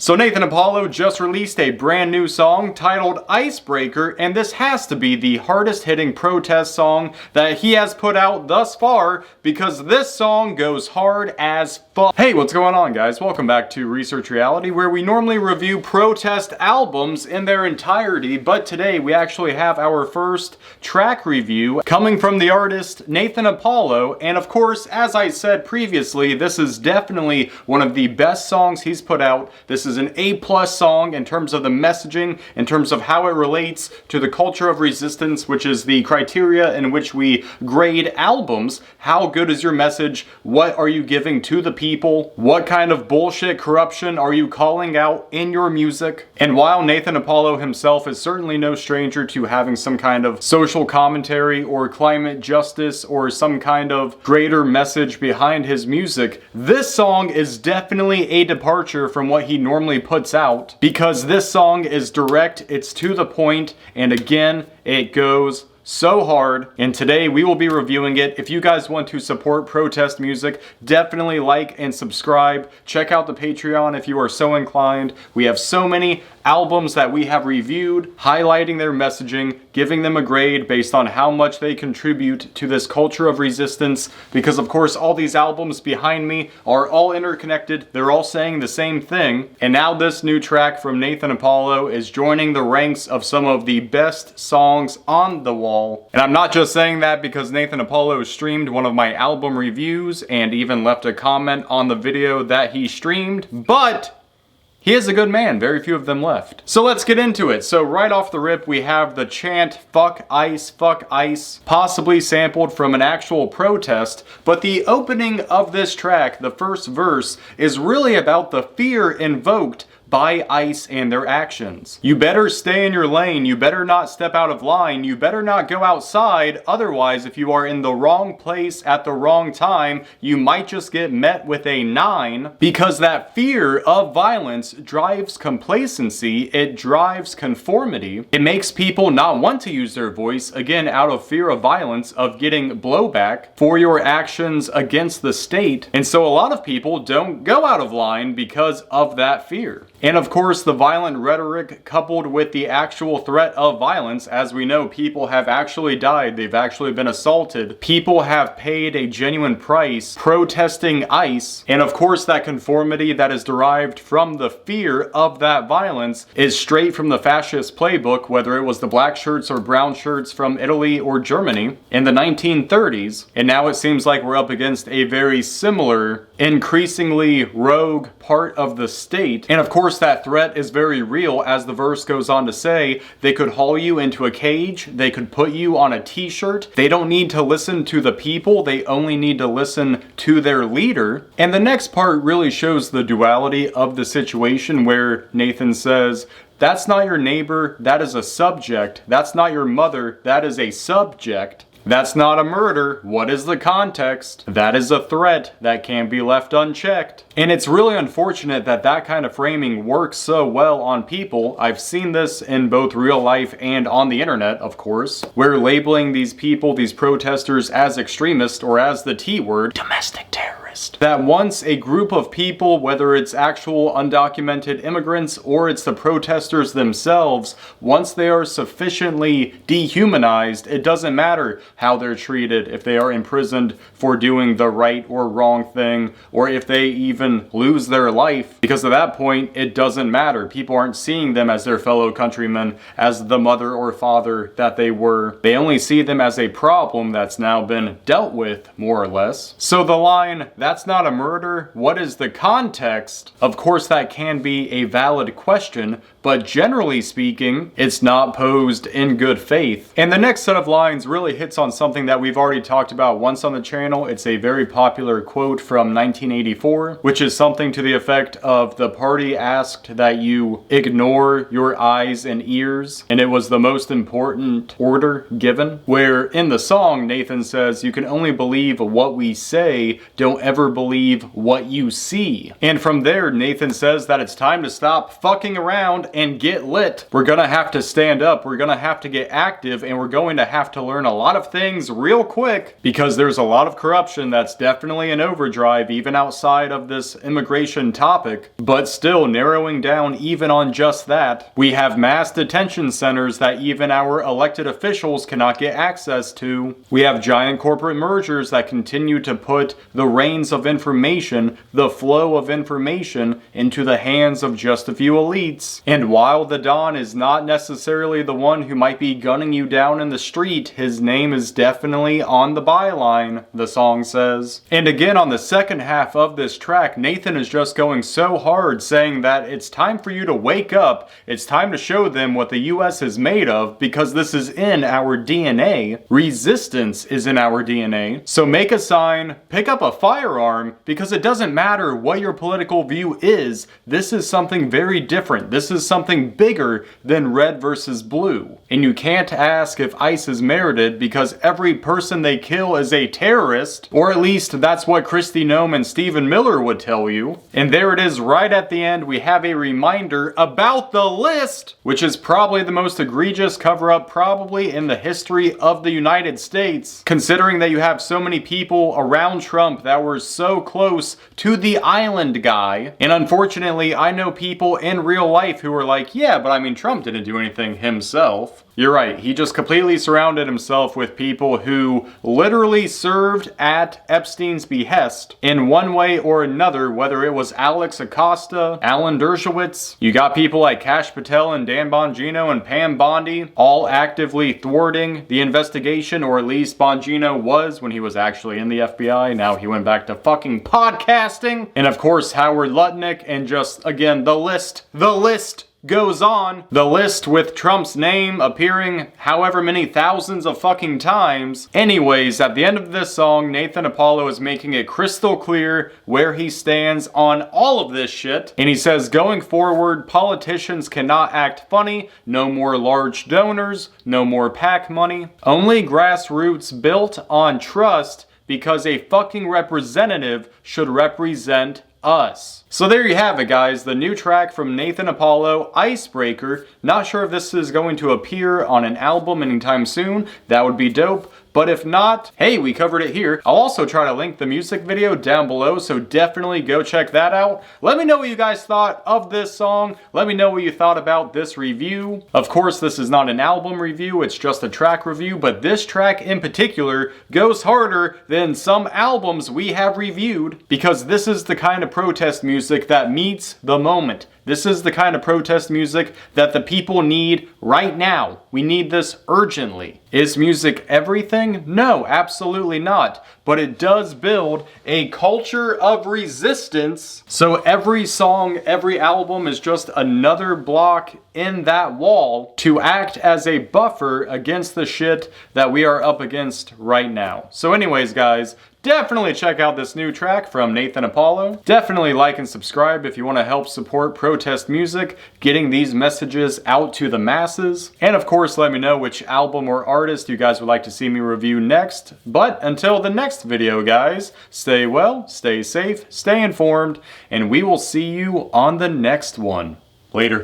So Naethan Apollo just released a brand new song titled Icebreaker, and this has to be the hardest hitting protest song that he has put out thus far, because this song goes hard as fuck. Hey, what's going on, guys? Welcome back to Research Reality, where we normally review protest albums in their entirety, but today we actually have our first track review coming from the artist Naethan Apollo, and of course, as I said previously, this is definitely one of the best songs he's put out. This is an A+ song in terms of the messaging, in terms of how it relates to the culture of resistance, which is the criteria in which we grade albums. How good is your message? What are you giving to the people? What kind of bullshit corruption are you calling out in your music? And while Naethan Apollo himself is certainly no stranger to having some kind of social commentary or climate justice or some kind of greater message behind his music, this song is definitely a departure from what he normally puts out, because this song is direct, it's to the point, and again, it goes so hard, and today we will be reviewing it. If you guys want to support protest music, definitely like and subscribe. Check out the Patreon if you are so inclined. We have so many albums that we have reviewed, highlighting their messaging, giving them a grade based on how much they contribute to this culture of resistance, because of course all these albums behind me are all interconnected, they're all saying the same thing, and now this new track from Naethan Apollo is joining the ranks of some of the best songs on the wall. And I'm not just saying that because Naethan Apollo streamed one of my album reviews and even left a comment on the video that he streamed, but he is a good man, very few of them left. So let's get into it. So right off the rip, we have the chant, fuck ice, possibly sampled from an actual protest, but the opening of this track, the first verse, is really about the fear invoked by ICE and their actions. You better stay in your lane, you better not step out of line, you better not go outside, otherwise if you are in the wrong place at the wrong time, you might just get met with a 9, because that fear of violence drives complacency, it drives conformity, it makes people not want to use their voice, again out of fear of violence, of getting blowback for your actions against the state, and so a lot of people don't go out of line because of that fear. And of course, the violent rhetoric coupled with the actual threat of violence, as we know, people have actually died, they've actually been assaulted, people have paid a genuine price protesting ICE, and of course that conformity that is derived from the fear of that violence is straight from the fascist playbook, whether it was the black shirts or brown shirts from Italy or Germany in the 1930s, and now it seems like we're up against a very similar, increasingly rogue part of the state. And of course that threat is very real, as the verse goes on to say. They could haul you into a cage, they could put you on a t-shirt, they don't need to listen to the people, they only need to listen to their leader. And the next part really shows the duality of the situation, where Naethan says, that's not your neighbor, that is a subject, that's not your mother, that is a subject. That's not a murder. What is the context? That is a threat that can't be left unchecked. And it's really unfortunate that that kind of framing works so well on people. I've seen this in both real life and on the internet, of course, where labeling these people, these protesters, as extremists or as the T word, domestic terrorist. That once a group of people, whether it's actual undocumented immigrants or it's the protesters themselves, once they are sufficiently dehumanized, it doesn't matter how they're treated, if they are imprisoned for doing the right or wrong thing, or if they even lose their life, because at that point it doesn't matter. People aren't seeing them as their fellow countrymen, as the mother or father that they were. They only see them as a problem that's now been dealt with, more or less. So the line, that's not a murder, what is the context? Of course that can be a valid question, but generally speaking, it's not posed in good faith. And the next set of lines really hits on something that we've already talked about once on the channel. It's a very popular quote from 1984, which is something to the effect of, the party asked that you ignore your eyes and ears, and it was the most important order given. Where in the song, Naethan says, you can only believe what we say, don't ever never believe what you see. And from there, Naethan says that it's time to stop fucking around and get lit. We're gonna have to stand up, we're gonna have to get active, and we're going to have to learn a lot of things real quick because there's a lot of corruption that's definitely in overdrive even outside of this immigration topic. But still, narrowing down even on just that, we have mass detention centers that even our elected officials cannot get access to. We have giant corporate mergers that continue to put the reins of information, the flow of information, into the hands of just a few elites. And while the Don is not necessarily the one who might be gunning you down in the street, his name is definitely on the byline, the song says. And again, on the second half of this track, Naethan is just going so hard, saying that it's time for you to wake up, it's time to show them what the US is made of, because this is in our DNA. Resistance is in our DNA. So make a sign, pick up a firearm, because it doesn't matter what your political view is, this is something very different. This is something bigger than red versus blue. And you can't ask if ICE is merited because every person they kill is a terrorist, or at least that's what Kristi Noem and Stephen Miller would tell you. And there it is right at the end, we have a reminder about the list, which is probably the most egregious cover-up probably in the history of the United States, considering that you have so many people around Trump that were so close to the island guy. And unfortunately, I know people in real life who are like, yeah, but I mean, Trump didn't do anything himself. You're right, he just completely surrounded himself with people who literally served at Epstein's behest in one way or another, whether it was Alex Acosta, Alan Dershowitz. You got people like Kash Patel and Dan Bongino and Pam Bondi all actively thwarting the investigation, or at least Bongino was when he was actually in the FBI. Now he went back to fucking podcasting. And of course, Howard Lutnick, and just, again, the list goes on. The list with Trump's name appearing however many thousands of fucking times. Anyways, at the end of this song, Naethan Apollo is making it crystal clear where he stands on all of this shit. And he says, going forward, politicians cannot act funny, no more large donors, no more PAC money, only grassroots built on trust, because a fucking representative should represent us. So there you have it, guys, the new track from Naethan Apollo, Icebreaker. Not sure if this is going to appear on an album anytime soon. That would be dope. But if not, hey, we covered it here. I'll also try to link the music video down below, so definitely go check that out. Let me know what you guys thought of this song. Let me know what you thought about this review. Of course, this is not an album review, it's just a track review, but this track in particular goes harder than some albums we have reviewed, because this is the kind of protest music that meets the moment. This is the kind of protest music that the people need right now. We need this urgently. Is music everything? No, absolutely not. But it does build a culture of resistance. So every song, every album is just another block in that wall to act as a buffer against the shit that we are up against right now. So anyways, guys, definitely check out this new track from Naethan Apollo. Definitely like and subscribe if you want to help support protest music, getting these messages out to the masses. And of course, let me know which album or artist you guys would like to see me review next. But until the next video, guys, stay well, stay safe, stay informed, and we will see you on the next one. Later.